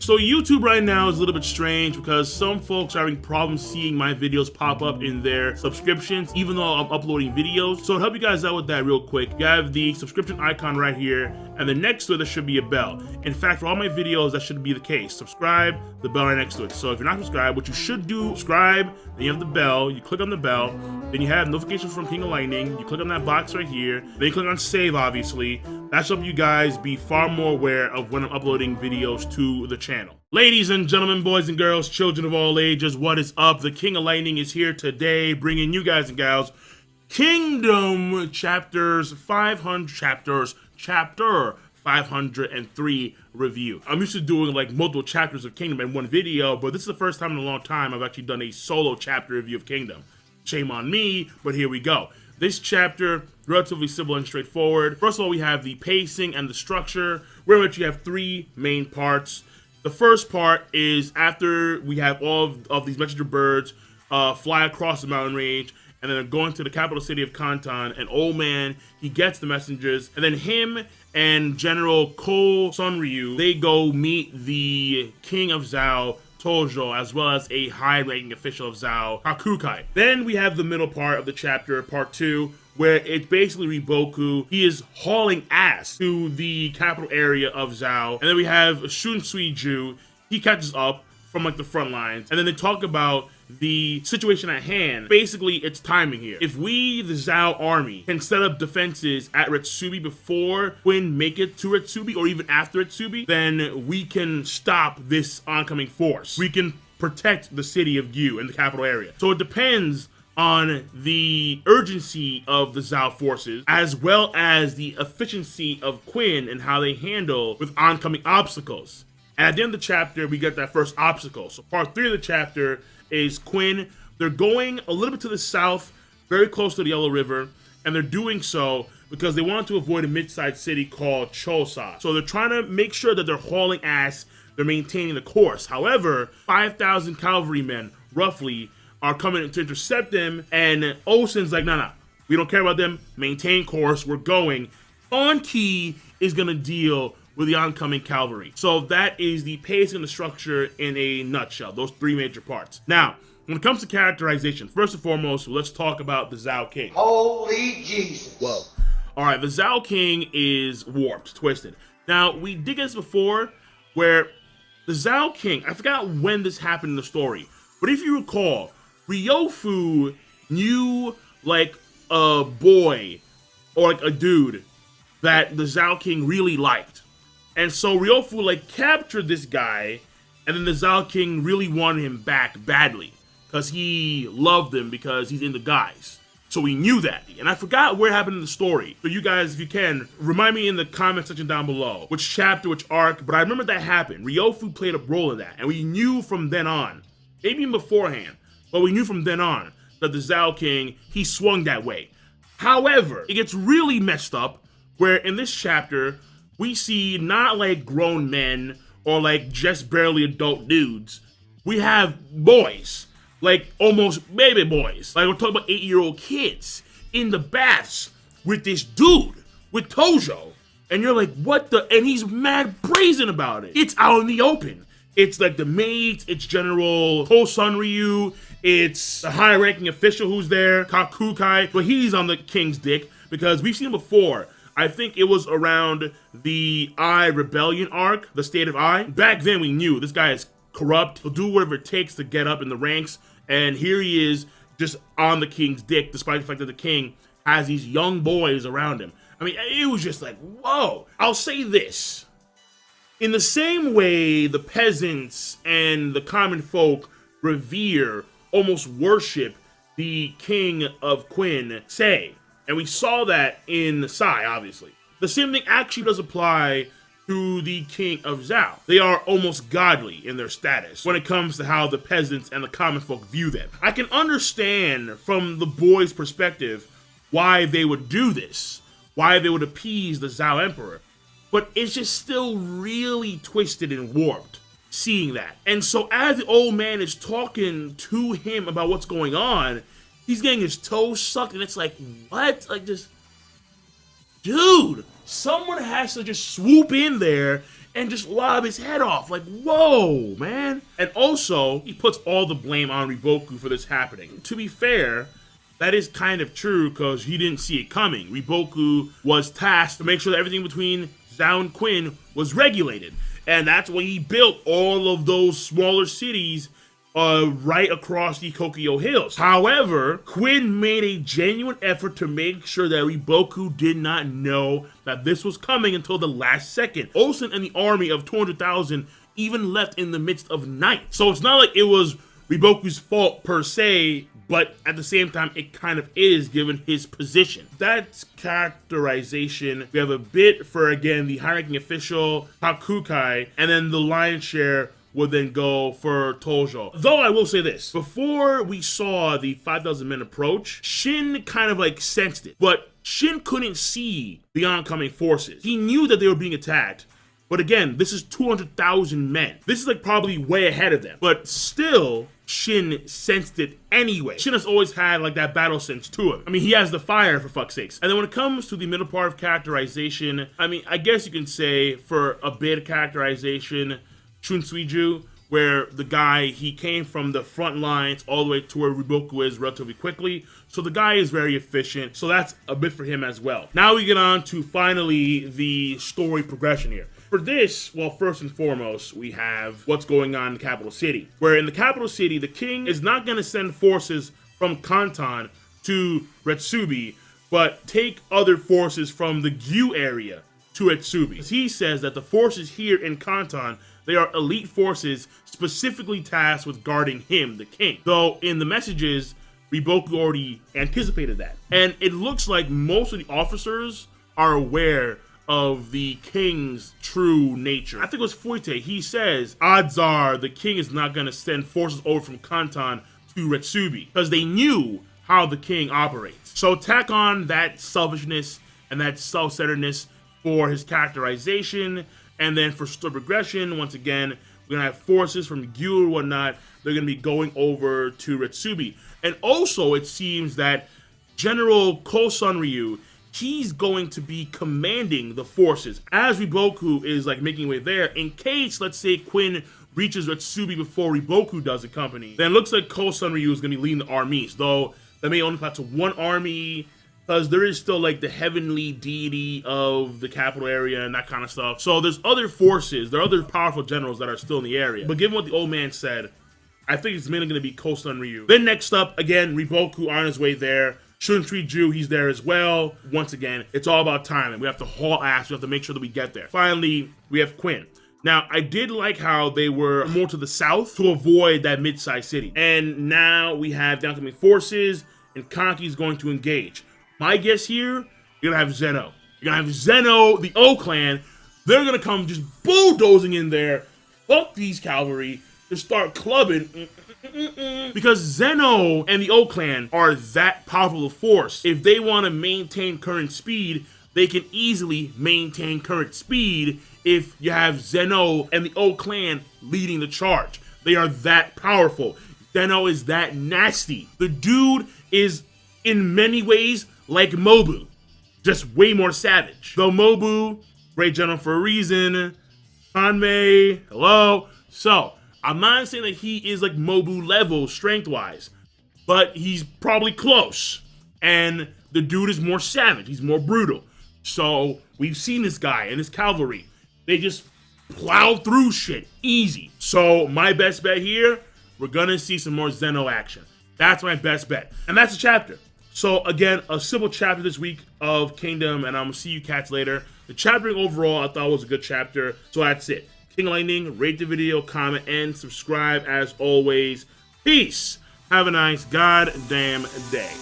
So YouTube right now is a little bit strange because some folks are having problems seeing my videos pop up in their subscriptions, even though I'm uploading videos. So to help you guys out with that real quick, you have the subscription icon right here, and then next to it, there should be a bell. In fact, for all my videos, that should be the case. Subscribe, the bell right next to it. So if you're not subscribed, what you should do, subscribe, then you have the bell, you click on the bell, then you have notifications from King of Lightning, you click on that box right here, then you click on save, obviously. That should help you guys be far more aware of when I'm uploading videos to the channel. Ladies and gentlemen, boys and girls, children of all ages, what is up? The King of Lightning is here today, bringing you guys and gals Kingdom chapter 503 review. I'm used to doing like multiple chapters of Kingdom in one video, but this is the first time in a long time I've actually done a solo chapter review of Kingdom. Shame on me, but here we go. This chapter, relatively simple and straightforward. First of all, we have the pacing and the structure, where which you have three main parts. The first part is after we have all of these messenger birds fly across the mountain range, and then they're going to the capital city of Kantan. An old man, he gets the messengers, and then him and General Ko Sunryu, they go meet the King of Zhao, Tojo, as well as a high-ranking official of Zhao, Hakukai. Then we have the middle part of the chapter, part 2, where it's basically Riboku. He is hauling ass to the capital area of Zhao. And then we have Shun Suiju. He catches up from like the front lines. And then they talk about the situation at hand. Basically, it's timing here. If we, the Zhao army, can set up defenses at Retsubi before Quinn make it to Retsubi, or even after Retsubi, then we can stop this oncoming force. We can protect the city of Yu and the capital area. So it depends on the urgency of the Zhao forces, as well as the efficiency of Quinn and how they handle with oncoming obstacles. And at the end of the chapter, we get that first obstacle. So part 3 of the chapter is Quinn. They're going a little bit to the south, very close to the Yellow River, and they're doing so because they want to avoid a mid-sized city called Chosa. So they're trying to make sure that they're hauling ass, they're maintaining the course. However, 5,000 cavalrymen, roughly, are coming to intercept them, and Osen's like, nah, we don't care about them, maintain course, we're going. On-Key is gonna deal with the oncoming cavalry. So that is the pace and the structure in a nutshell, those three major parts. Now, when it comes to characterization, first and foremost, let's talk about the Zhao King. Holy Jesus. Whoa. All right, the Zhao King is warped, twisted. Now, we did this before, where the Zhao King, I forgot when this happened in the story, but if you recall, Ryofu knew like a boy or like a dude that the Zhao King really liked. And so Ryofu like captured this guy, and then the Zhao King really wanted him back badly because he loved him because he's into guys. So he knew that. And I forgot where it happened in the story. So you guys, if you can, remind me in the comment section down below which chapter, which arc, but I remember that happened. Ryofu played a role in that, and we knew from then on, maybe even beforehand, but we knew from then on that the Zhao King, he swung that way. However, it gets really messed up where in this chapter, we see not like grown men or like just barely adult dudes. We have boys, like almost baby boys. Like we're talking about 8-year-old kids in the baths with this dude, with Tojo. And you're like, what the? And he's mad brazen about it. It's out in the open. It's like the maids, it's General Ko Sunryu, it's the high-ranking official who's there, Hakukai, but he's on the king's dick because we've seen him before. I think it was around the I Rebellion arc, the State of I. Back then we knew this guy is corrupt. He'll do whatever it takes to get up in the ranks, and here he is just on the king's dick, despite the fact that the king has these young boys around him. I mean, it was just like, whoa. I'll say this. In the same way the peasants and the common folk revere, almost worship the king of Quinn, say, and we saw that in Sai, obviously. The same thing actually does apply to the king of Zhao. They are almost godly in their status when it comes to how the peasants and the common folk view them. I can understand from the boys' perspective why they would do this, why they would appease the Zhao emperor. But it's just still really twisted and warped, seeing that. And so as the old man is talking to him about what's going on, he's getting his toes sucked, and it's like, what? Like, just, dude, someone has to just swoop in there and just lob his head off. Like, whoa, man. And also, he puts all the blame on Riboku for this happening. To be fair, that is kind of true because he didn't see it coming. Riboku was tasked to make sure that everything between Zhao and Quinn was regulated. And that's when he built all of those smaller cities right across the Kokyo Hills. However, Quinn made a genuine effort to make sure that Riboku did not know that this was coming until the last second. Osen and the army of 200,000 even left in the midst of night. So it's not like it was Riboku's fault per se, but at the same time, it kind of is given his position. That's characterization. We have a bit for, again, the high-ranking official, Hakukai, and then the lion's share would then go for Tojo. Though I will say this, before we saw the 5,000 men approach, Shin kind of like sensed it, but Shin couldn't see the oncoming forces. He knew that they were being attacked, but again, this is 200,000 men. This is like probably way ahead of them, but still, Shin sensed it anyway. Shin has always had like that battle sense to him. I mean, he has the fire, for fuck's sakes. And then when it comes to the middle part of characterization, I mean, I guess you can say for a bit of characterization, Shunsuiju, where the guy, he came from the front lines all the way to where Riboku is relatively quickly. So the guy is very efficient. So that's a bit for him as well. Now we get on to finally the story progression here. For this, well, first and foremost, we have what's going on in the capital city. Where in the capital city, the king is not going to send forces from Kanton to Retsubi, but take other forces from the Gyu area to Retsubi. He says that the forces here in Kanton, they are elite forces specifically tasked with guarding him, the king. Though in the messages, Riboku already anticipated that. And it looks like most of the officers are aware of the king's true nature. I think it was Fuite. He says, odds are the king is not going to send forces over from Kanton to Retsubi because they knew how the king operates. So tack on that selfishness and that self-centeredness for his characterization. And then for story progression, once again, we're going to have forces from Gyu or whatnot. They're going to be going over to Retsubi. And also, it seems that General Kosunryu, he's going to be commanding the forces as Riboku is like making way there. In case, let's say, Quinn reaches Retsubi before Riboku does the company, then it looks like Kosunryu is going to be leading the armies. Though, that may only apply to one army, because there is still like the heavenly deity of the capital area and that kind of stuff. So there's other forces, there are other powerful generals that are still in the area. But given what the old man said, I think it's mainly going to be Kosunryu. Then next up, again, Riboku on his way there. Shunsuiju, he's there as well. Once again, it's all about timing. We have to haul ass. We have to make sure that we get there. Finally, we have Quinn. Now, I did like how they were more to the south to avoid that mid-sized city. And now we have the oncoming forces, and Kanki's going to engage. My guess here, you're gonna have Zeno. You're gonna have Zeno, the O-Clan. They're gonna come just bulldozing in there. Fuck these cavalry. Just start clubbing. Because Zeno and the O-Clan are that powerful a force. If they want to maintain current speed, they can easily maintain current speed if you have Zeno and the O-Clan leading the charge. They are that powerful. Zeno is that nasty. The dude is, in many ways, like Mobu, just way more savage. Though Mobu, great general for a reason. Hanmei, hello. So, I'm not saying that he is like Mobu level strength-wise, but he's probably close. And the dude is more savage, he's more brutal. So, we've seen this guy and his cavalry. They just plow through shit, easy. So, my best bet here, we're gonna see some more Zeno action. That's my best bet. And that's the chapter. So again, a simple chapter this week of Kingdom, and I'm gonna see you cats later. The chaptering overall, I thought was a good chapter. So that's it. King Lightning, rate the video, comment, and subscribe as always. Peace. Have a nice goddamn day.